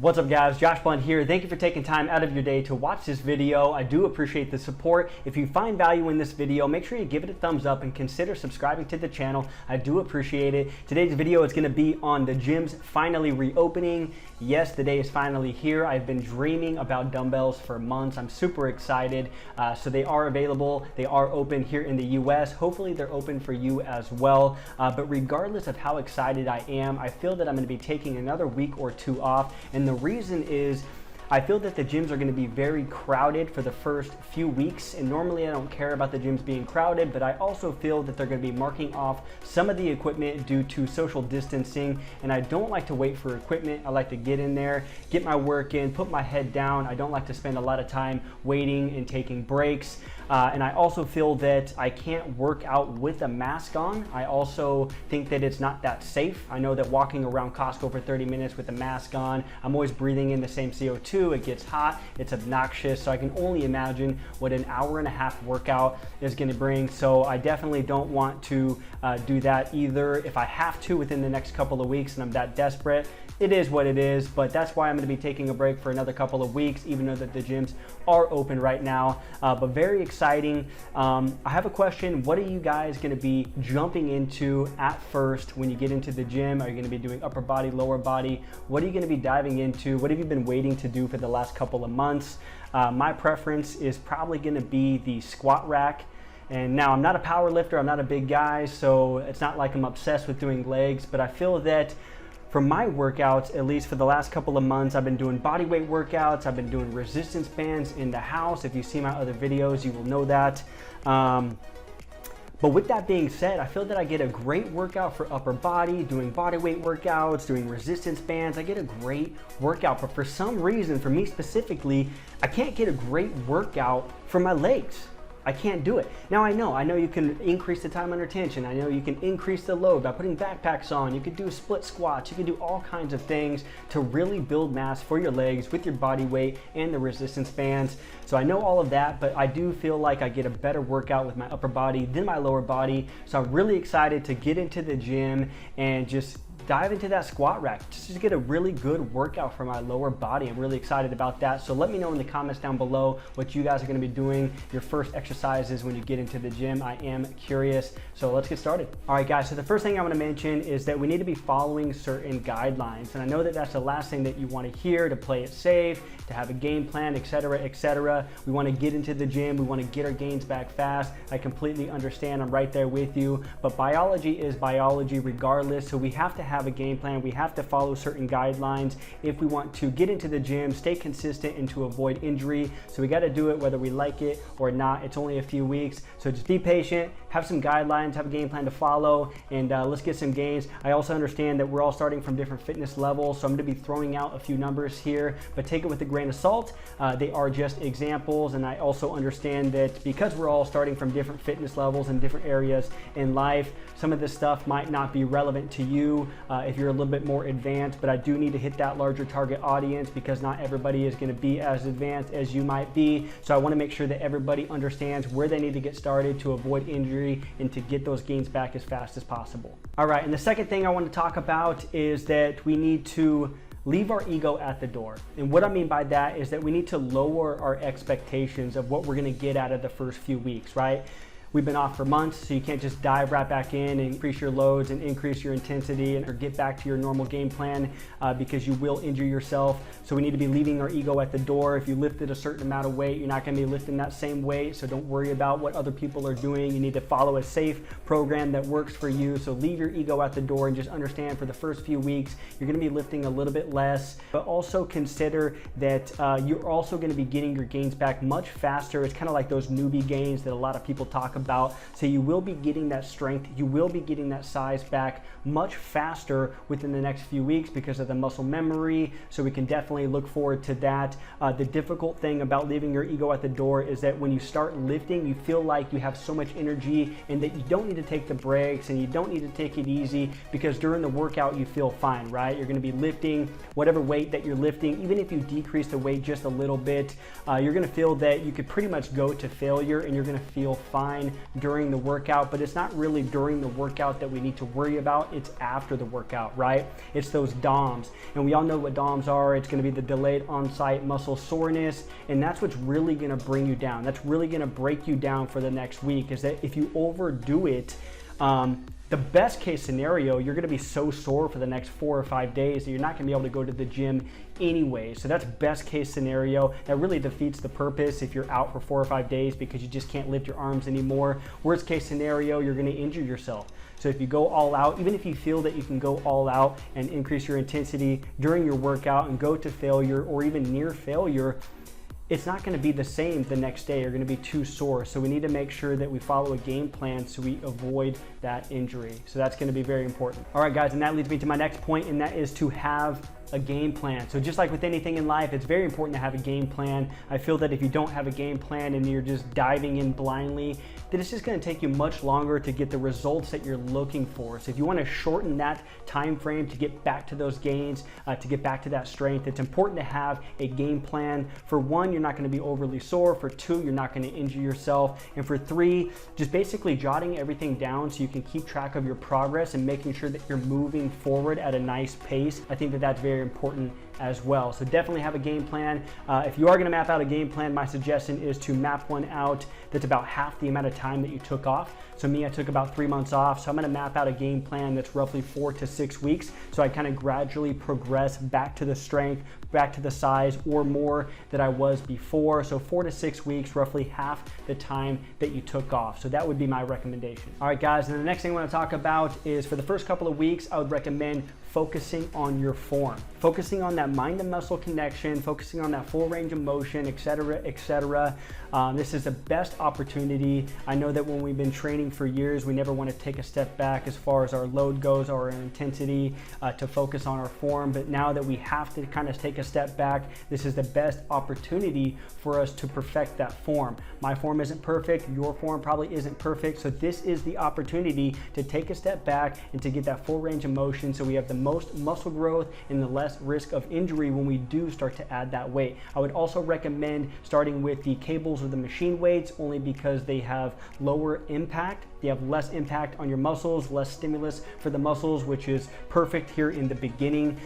What's up guys, Josh Blunt here. Thank you for taking time out of your day to watch this video. I do appreciate the support. If you find value in this video, make sure you give it a thumbs up and consider subscribing to the channel. I do appreciate it. Today's video is going to be on the gyms finally reopening. Yes, the day is finally here. I've been dreaming about dumbbells for months. I'm super excited. So they are available. They are open here in the US. Hopefully they're open for you as well. But regardless of how excited I am, I feel that I'm going to be taking another week or two off. And the reason is I feel that the gyms are going to be very crowded for the first few weeks, and normally I don't care about the gyms being crowded, but I also feel that they're going to be marking off some of the equipment due to social distancing, and I don't like to wait for equipment. I like to get in there, get my work in, put my head down. I don't like to spend a lot of time waiting and taking breaks, and I also feel that I can't work out with a mask on. I also think that it's not that safe. I know that walking around Costco for 30 minutes with a mask on, I'm always breathing in the same CO2. It gets hot, it's obnoxious, so I can only imagine what an hour and a half workout is going to bring. So I definitely don't want to do that either. If I have to within the next couple of weeks and I'm that desperate, it is what it is, but that's why I'm going to be taking a break for another couple of weeks, even though that the gyms are open right now. But very exciting. I have a question. What are you guys going to be jumping into at first when you get into the gym? Are you going to be doing upper body, lower body? What are you going to be diving into? What have you been waiting to do for the last couple of months? My preference is probably going to be the squat rack. And now I'm not a power lifter, I'm not a big guy, so it's not like I'm obsessed with doing legs, but I feel that for my workouts, at least for the last couple of months, I've been doing body weight workouts, I've been doing resistance bands in the house. If you see my other videos, you will know that. But with that being said, I feel that I get a great workout for upper body, doing body weight workouts, doing resistance bands. I get a great workout, but for some reason, for me specifically, I can't get a great workout for my legs. I can't do it. Now I know you can increase the time under tension. I know you can increase the load by putting backpacks on. You could do split squats. You could do all kinds of things to really build mass for your legs with your body weight and the resistance bands. So I know all of that, but I do feel like I get a better workout with my upper body than my lower body. So I'm really excited to get into the gym and just dive into that squat rack just to get a really good workout for my lower body. I'm really excited about that. So let me know in the comments down below what you guys are going to be doing, your first exercises when you get into the gym. I am curious. So let's get started. All right, guys. So the first thing I want to mention is that we need to be following certain guidelines. And I know that that's the last thing that you want to hear, to play it safe, to have a game plan, etc., etc. We want to get into the gym. We want to get our gains back fast. I completely understand. I'm right there with you. But biology is biology regardless. So we have to have a game plan. We have to follow certain guidelines if we want to get into the gym, stay consistent, and to avoid injury. So we got to do it whether we like it or not. It's only a few weeks, so just be patient, have some guidelines, have a game plan to follow, and let's get some gains. I also understand that we're all starting from different fitness levels, so I'm going to be throwing out a few numbers here, but take it with a grain of salt. They are just examples, and I also understand that because we're all starting from different fitness levels and different areas in life, some of this stuff might not be relevant to you if you're a little bit more advanced, but I do need to hit that larger target audience because not everybody is going to be as advanced as you might be. So I want to make sure that everybody understands where they need to get started to avoid injury and to get those gains back as fast as possible. All right, and the second thing I want to talk about is that we need to leave our ego at the door. And what I mean by that is that we need to lower our expectations of what we're going to get out of the first few weeks, right? We've been off for months, so you can't just dive right back in and increase your loads and increase your intensity or get back to your normal game plan because you will injure yourself. So we need to be leaving our ego at the door. If you lifted a certain amount of weight, you're not going to be lifting that same weight, so don't worry about what other people are doing. You need to follow a safe program that works for you. So leave your ego at the door and just understand for the first few weeks, you're going to be lifting a little bit less, but also consider that you're also going to be getting your gains back much faster. It's kind of like those newbie gains that a lot of people talk about. So you will be getting that strength, you will be getting that size back much faster within the next few weeks because of the muscle memory. So we can definitely look forward to that. The difficult thing about leaving your ego at the door is that when you start lifting, you feel like you have so much energy and that you don't need to take the breaks and you don't need to take it easy because during the workout you feel fine, right? You're going to be lifting whatever weight that you're lifting. Even if you decrease the weight just a little bit, you're going to feel that you could pretty much go to failure and you're going to feel fine fine during the workout, but it's not really during the workout that we need to worry about. It's after the workout, right? It's those DOMs. And we all know what DOMs are. It's going to be the delayed onset muscle soreness. And that's what's really going to bring you down. That's really going to break you down for the next week, is that if you overdo it, the best case scenario, you're gonna be so sore for the next 4 or 5 days that you're not gonna be able to go to the gym anyway. So that's best case scenario. That really defeats the purpose if you're out for 4 or 5 days because you just can't lift your arms anymore. Worst case scenario, you're gonna injure yourself. So if you go all out, even if you feel that you can go all out and increase your intensity during your workout and go to failure or even near failure, it's not going to be the same the next day. You're going to be too sore. So we need to make sure that we follow a game plan so we avoid that injury. So that's going to be very important. All right, guys, and that leads me to my next point, and that is to have a game plan. So just like with anything in life, it's very important to have a game plan. I feel that if you don't have a game plan and you're just diving in blindly, then it's just going to take you much longer to get the results that you're looking for. So if you want to shorten that time frame to get back to those gains, to get back to that strength, it's important to have a game plan. For one, you're not going to be overly sore. For two, you're not going to injure yourself. And for three, just basically jotting everything down so you can keep track of your progress and making sure that you're moving forward at a nice pace. I think that that's very important as well. So definitely have a game plan. If you are going to map out a game plan, my suggestion is to map one out that's about half the amount of time that you took off. So me, I took about 3 months off. So I'm going to map out a game plan that's roughly 4 to 6 weeks. So I kind of gradually progress back to the strength, back to the size or more that I was before. So 4 to 6 weeks, roughly half the time that you took off. So that would be my recommendation. All right, guys, and the next thing I want to talk about is for the first couple of weeks, I would recommend focusing on your form, focusing on that mind and muscle connection, focusing on that full range of motion, etc., etc. This is the best opportunity. I know that when we've been training for years, we never want to take a step back as far as our load goes or our intensity to focus on our form. But now that we have to kind of take a step back, this is the best opportunity for us to perfect that form. My form isn't perfect. Your form probably isn't perfect. So this is the opportunity to take a step back and to get that full range of motion so we have the most muscle growth and the less risk of injury when we do start to add that weight. I would also recommend starting with the cables or the machine weights only because they have lower impact. They have less impact on your muscles, less stimulus for the muscles, which is perfect here in the beginning.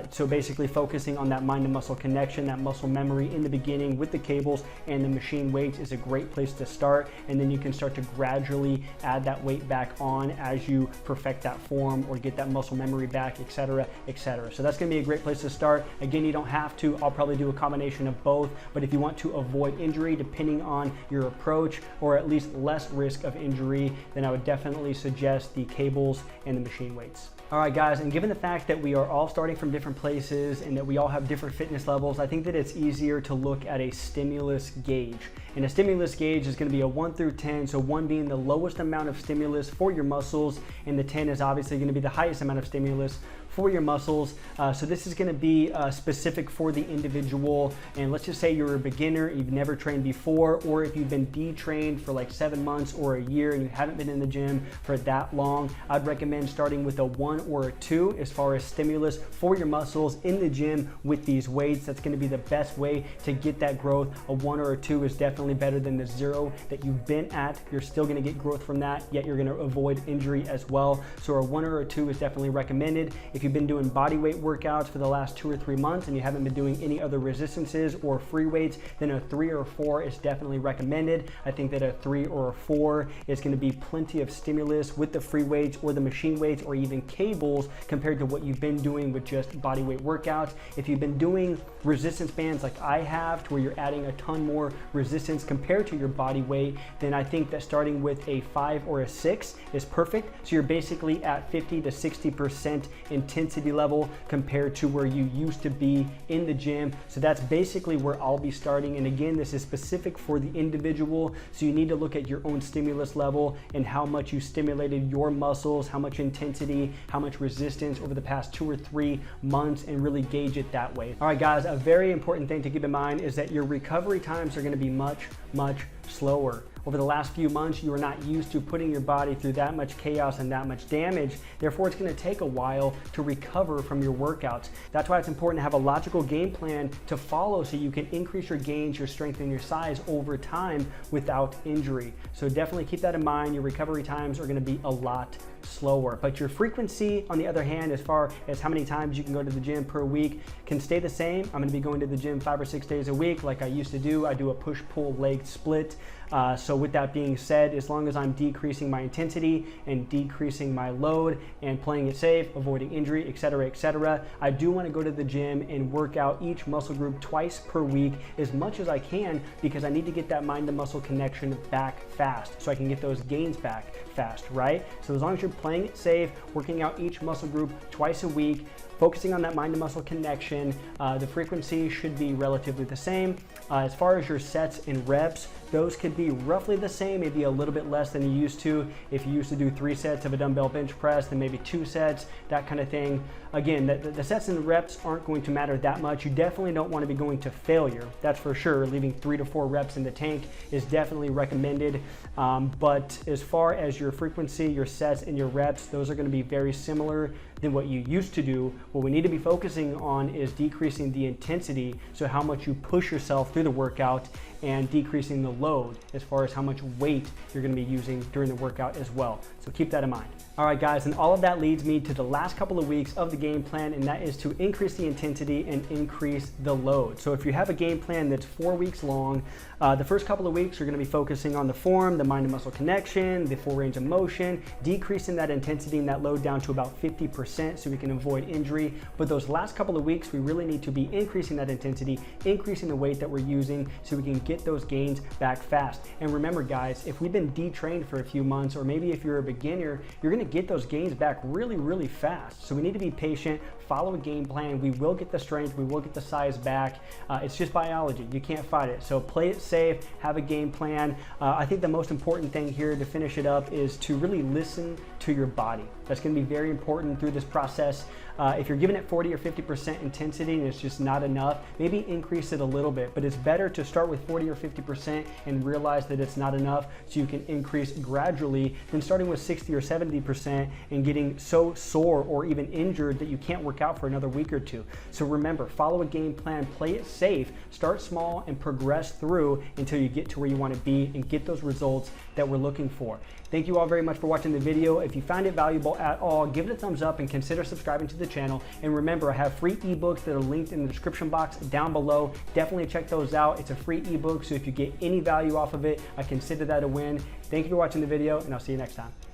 So basically focusing on that mind and muscle connection, that muscle memory in the beginning with the cables and the machine weights is a great place to start. And then you can start to gradually add that weight back on as you perfect that form or get that muscle memory back, etc., etc. So that's going to be a great place to start. Again, you don't have to. I'll probably do a combination of both. But if you want to avoid injury, depending on your approach, or at least less risk of injury, then I would definitely suggest the cables and the machine weights. All right, guys, and given the fact that we are all starting from different places and that we all have different fitness levels, I think that it's easier to look at a stimulus gauge. And a stimulus gauge is going to be a 1 through 10, so 1 being the lowest amount of stimulus for your muscles, and the 10 is obviously going to be the highest amount of stimulus for your muscles. So this is going to be specific for the individual. And let's just say you're a beginner, you've never trained before, or if you've been detrained for like 7 months or a year and you haven't been in the gym for that long, I'd recommend starting with a 1 or a 2 as far as stimulus for your muscles in the gym with these weights. That's going to be the best way to get that growth. A 1 or a 2 is definitely better than the 0 that you've been at. You're still going to get growth from that, yet you're going to avoid injury as well. So a 1 or a 2 is definitely recommended. If you've been doing body weight workouts for the last 2 or 3 months and you haven't been doing any other resistances or free weights, then a 3 or a 4 is definitely recommended. I think that a 3 or a 4 is going to be plenty of stimulus with the free weights or the machine weights or even cables compared to what you've been doing with just body weight workouts. If you've been doing resistance bands like I have, to where you're adding a ton more resistance compared to your body weight, then I think that starting with a 5 or a 6 is perfect. So you're basically at 50 to 60% intensity level compared to where you used to be in the gym. So that's basically where I'll be starting. And again, this is specific for the individual. So you need to look at your own stimulus level and how much you stimulated your muscles, how much intensity, how much resistance over the past 2 or 3 months, and really gauge it that way. All right, guys, a very important thing to keep in mind is that your recovery times are going to be much slower. over the last few months, you are not used to putting your body through that much chaos and that much damage. Therefore, it's going to take a while to recover from your workouts. That's why it's important to have a logical game plan to follow so you can increase your gains, your strength, and your size over time without injury. So definitely keep that in mind. Your recovery times are going to be a lot slower, but your frequency, on the other hand, as far as how many times you can go to the gym per week, can stay the same. I'm going to be going to the gym 5 or 6 days a week like I used to do. I do a push-pull leg split. So with that being said, as long as I'm decreasing my intensity and decreasing my load and playing it safe, avoiding injury, etc., I do want to go to the gym and work out each muscle group twice per week as much as I can, because I need to get that mind to muscle connection back fast so I can get those gains back fast, right? So as long as you're playing it safe, working out each muscle group twice a week, focusing on that mind to muscle connection, the frequency should be relatively the same. As far as your sets and reps, those could be roughly the same, maybe a little bit less than you used to. If you used to do 3 sets of a dumbbell bench press, then maybe 2 sets, that kind of thing. Again, the sets and reps aren't going to matter that much. You definitely don't want to be going to failure, that's for sure. Leaving 3 to 4 reps in the tank is definitely recommended. But as far as your frequency, your sets, and your reps, those are going to be very similar than what you used to do. What we need to be focusing on is decreasing the intensity, so how much you push yourself through the workout, and decreasing the load as far as how much weight you're going to be using during the workout as well. So keep that in mind. All right, guys, and all of that leads me to the last couple of weeks of the game plan, and that is to increase the intensity and increase the load. So if you have a game plan that's 4 weeks long, the first couple of weeks you're going to be focusing on the form, the mind to muscle connection, the full range of motion, decreasing that intensity and that load down to about 50% so we can avoid injury. But those last couple of weeks, we really need to be increasing that intensity, increasing the weight that we're using so we can get those gains back fast. And remember, guys, if we've been detrained for a few months, or maybe if you're a beginner, you're going to get those gains back really fast. So we need to be patient, follow a game plan. We will get the strength, we will get the size back. It's just biology, you can't fight it. So play it safe, have a game plan. I think the most important thing here to finish it up is to really listen to your body. That's going to be very important through this process. If you're giving it 40 or 50% intensity and it's just not enough, maybe increase it a little bit, but it's better to start with 40 or 50% and realize that it's not enough so you can increase gradually than starting with 60 or 70% and getting so sore or even injured that you can't work out for another week or 2. So remember, follow a game plan, play it safe, start small and progress through until you get to where you want to be and get those results that we're looking for. Thank you all very much for watching the video. If you found it valuable at all, give it a thumbs up and consider subscribing to the channel. And remember, I have free ebooks that are linked in the description box down below. Definitely check those out. It's a free ebook, so if you get any value off of it, I consider that a win. Thank you for watching the video, and I'll see you next time.